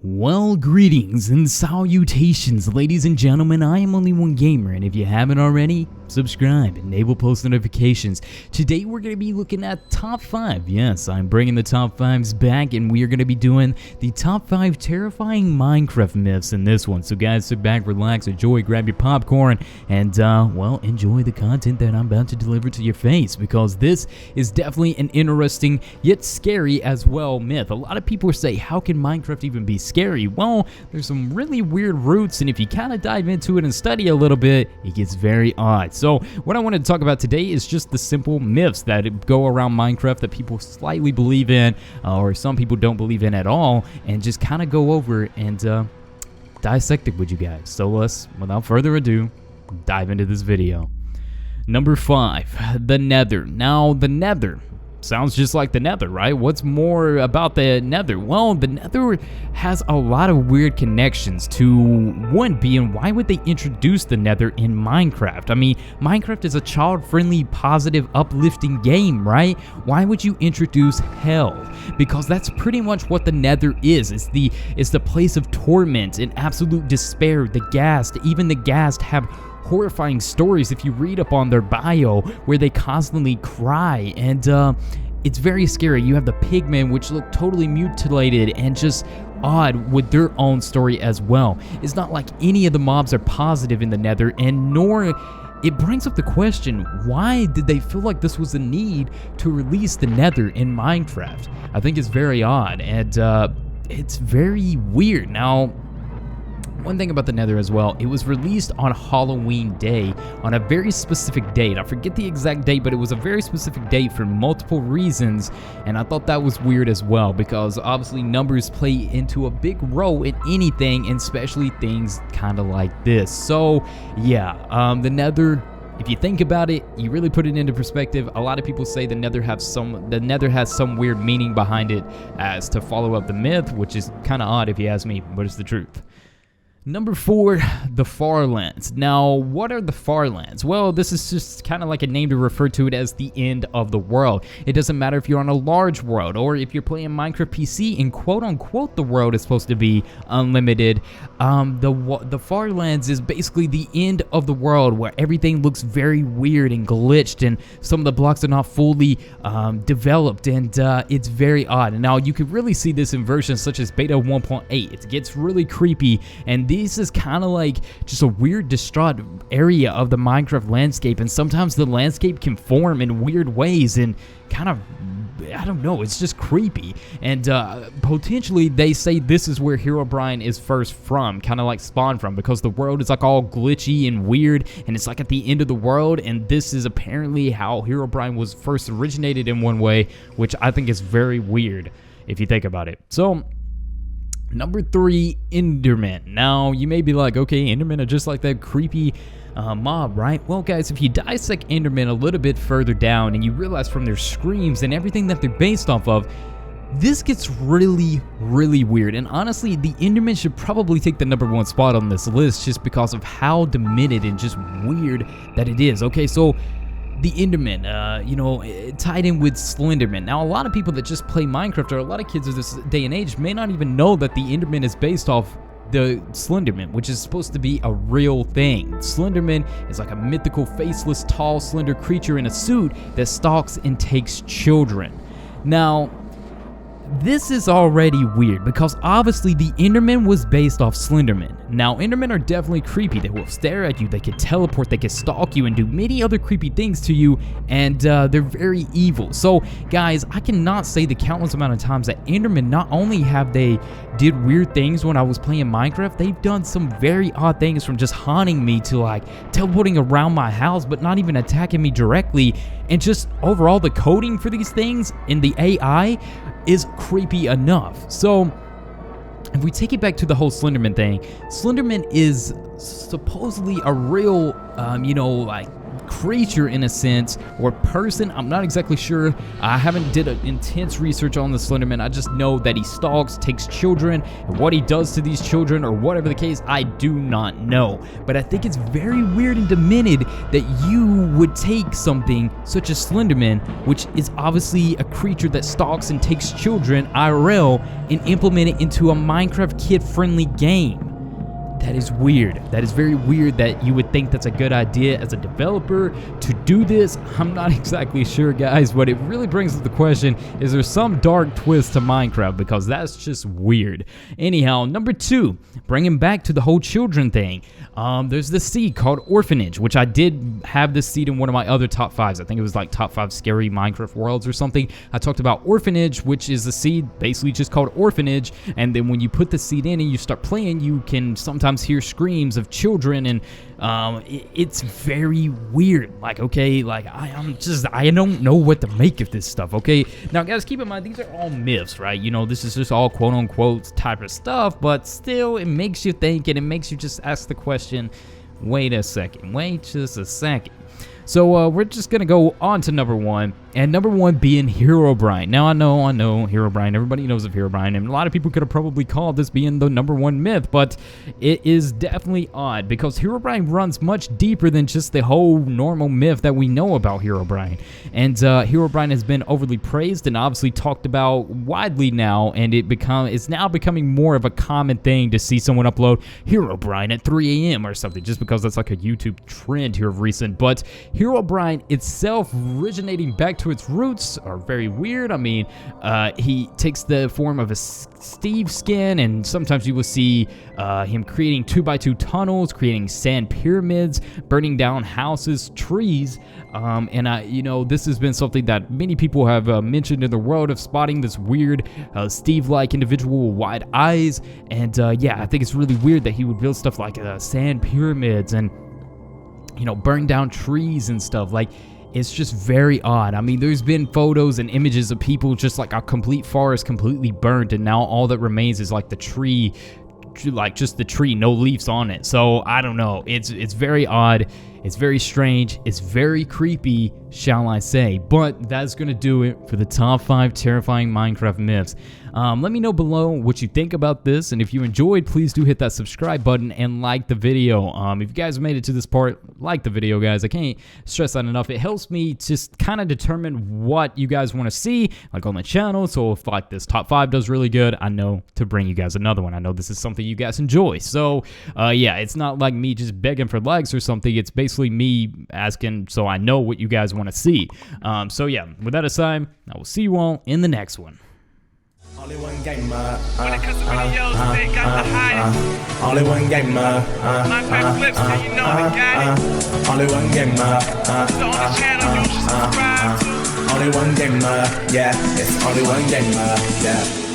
Well, greetings and salutations, ladies and gentlemen. I am only one gamer, and if you haven't already, subscribe, enable post notifications. Today we're going to be looking at top 5. Yes, I'm bringing the top 5s back, and we are going to be doing the top 5 terrifying Minecraft myths in this one. So guys, sit back, relax, enjoy, grab your popcorn, and well, enjoy the content that I'm about to deliver to your face, because this is definitely an interesting yet scary as well myth. A lot of people say, how can Minecraft even be scary? Well, there's some really weird roots, and if you kind of dive into it and study a little bit, it gets very odd. So what I wanted to talk about today is just the simple myths that go around Minecraft that people slightly believe in, or some people don't believe in at all, and just kind of go over and dissect it with you guys. So let's, without further ado, dive into this video. Number 5, the Nether. Now, the Nether sounds just like the Nether, right? What's more about the Nether? Well, the Nether has a lot of weird connections to one being, why would they introduce the Nether in Minecraft? I mean, Minecraft is a child-friendly, positive, uplifting game, right? Why would you introduce hell? Because that's pretty much what the Nether is. It's the place of torment and absolute despair. The Ghast, even the Ghast have horrifying stories if you read up on their bio, where they constantly cry, and it's very scary. You have the pigmen, which look totally mutilated and just odd with their own story as well. It's not like any of the mobs are positive in the Nether, and nor it brings up the question, why did they feel like this was a need to release the Nether in Minecraft? I think it's very odd, and it's very weird. Now, one thing about the Nether as well, it was released on Halloween Day, on a very specific date. I forget the exact date, but it was a very specific date for multiple reasons, and I thought that was weird as well, because obviously numbers play into a big role in anything, and especially things kind of like this. So yeah, the Nether, if you think about it, you really put it into perspective, a lot of people say the Nether has some weird meaning behind it as to follow up the myth, which is kind of odd if you ask me, but it's the truth. Number 4, the Farlands. Now, what are the Farlands? Well, this is just kind of like a name to refer to it as the end of the world. It doesn't matter if you're on a large world or if you're playing Minecraft PC and quote-unquote the world is supposed to be unlimited. The Farlands is basically the end of the world, where everything looks very weird and glitched, and some of the blocks are not fully developed, and it's very odd. And now, you can really see this in versions such as Beta 1.8. It gets really creepy, and this is kind of like just a weird, distraught area of the Minecraft landscape, and sometimes the landscape can form in weird ways and kind of, I don't know, it's just creepy. And potentially they say this is where Herobrine is first from, kind of like spawned from, because the world is like all glitchy and weird, and it's like at the end of the world, and this is apparently how Herobrine was first originated in one way, which I think is very weird if you think about it. So number 3, Endermen. Now, you may be like, okay, Endermen are just like that creepy mob, right? Well, guys, if you dissect Endermen a little bit further down, and you realize from their screams and everything that they're based off of, this gets really, really weird. And honestly, the Endermen should probably take the number 1 spot on this list, just because of how demented and just weird that it is. Okay, so the Enderman, tied in with Slenderman. Now, a lot of people that just play Minecraft, or a lot of kids of this day and age, may not even know that the Enderman is based off the Slenderman, which is supposed to be a real thing. Slenderman is like a mythical, faceless, tall, slender creature in a suit that stalks and takes children. Now, this is already weird, because obviously the Enderman was based off Slenderman. Now, Endermen are definitely creepy. They will stare at you, they can teleport, they can stalk you, and do many other creepy things to you, and they're very evil. So, guys, I cannot say the countless amount of times that Endermen, not only have they did weird things when I was playing Minecraft, they've done some very odd things, from just haunting me to like teleporting around my house, but not even attacking me directly. And just overall, the coding for these things in the AI is creepy enough. So if we take it back to the whole Slenderman thing, Slenderman is supposedly a real, like creature in a sense, or person. I'm not exactly sure. I haven't did an intense research on the Slenderman. I just know that he stalks, takes children, and what he does to these children or whatever the case, I do not know. But I think it's very weird and demented that you would take something such as Slenderman, which is obviously a creature that stalks and takes children IRL, and implement it into a Minecraft kid-friendly game. That is weird. That is very weird that you would think that's a good idea as a developer to do this. I'm not exactly sure, guys, but it really brings up the question, is there some dark twist to Minecraft? Because that's just weird. Anyhow, number 2, bringing back to the whole children thing. There's this seed called Orphanage, which I did have this seed in one of my other top 5s. I think it was like top 5 scary Minecraft worlds or something. I talked about Orphanage, which is a seed basically just called Orphanage, and then when you put the seed in and you start playing, you can sometimes hear screams of children, and it's very weird. Like, okay, like I don't know what to make of this stuff. Okay, now guys, keep in mind these are all myths, right? You know, this is just all quote unquote type of stuff, but still it makes you think, and it makes you just ask the question, wait a second, wait just a second. So we're just gonna go on to number 1, and number 1 being Herobrine. Now I know Herobrine. Everybody knows of Herobrine, and a lot of people could have probably called this being the number 1 myth, but it is definitely odd because Herobrine runs much deeper than just the whole normal myth that we know about Herobrine. And Herobrine has been overly praised and obviously talked about widely now, and it's now becoming more of a common thing to see someone upload Herobrine at 3 a.m. or something, just because that's like a YouTube trend here of recent. But Herobrine itself, originating back to its roots, are very weird. I mean, he takes the form of a Steve skin, and sometimes you will see him creating 2x2 tunnels, creating sand pyramids, burning down houses, trees, and you know, this has been something that many people have mentioned in the world of spotting this weird Steve-like individual with wide eyes. And yeah, I think it's really weird that he would build stuff like sand pyramids and, you know, burn down trees and stuff. Like, it's just very odd. I mean, there's been photos and images of people just like a complete forest completely burnt, and now all that remains is like the tree, like just the tree, no leaves on it. So I don't know. It's very odd. It's very strange. It's very creepy, shall I say. But that's going to do it for the top 5 terrifying Minecraft myths. Let me know below what you think about this, and if you enjoyed, please do hit that subscribe button and like the video. If you guys made it to this part, like the video, guys. I can't stress that enough. It helps me just kind of determine what you guys want to see, like on the channel. So if like this top 5 does really good, I know to bring you guys another one. I know this is something you guys enjoy. So yeah, it's not like me just begging for likes or something. It's basically me asking so I know what you guys want to see. So yeah, with that aside, I will see you all in the next one. Only one gamer, when it comes to videos, they got the highest. Only one gamer, Minecraft clips, so you know they got it. Only one gamer, so on the channel you should subscribe to. Only one gamer, yeah, it's only one gamer, yeah.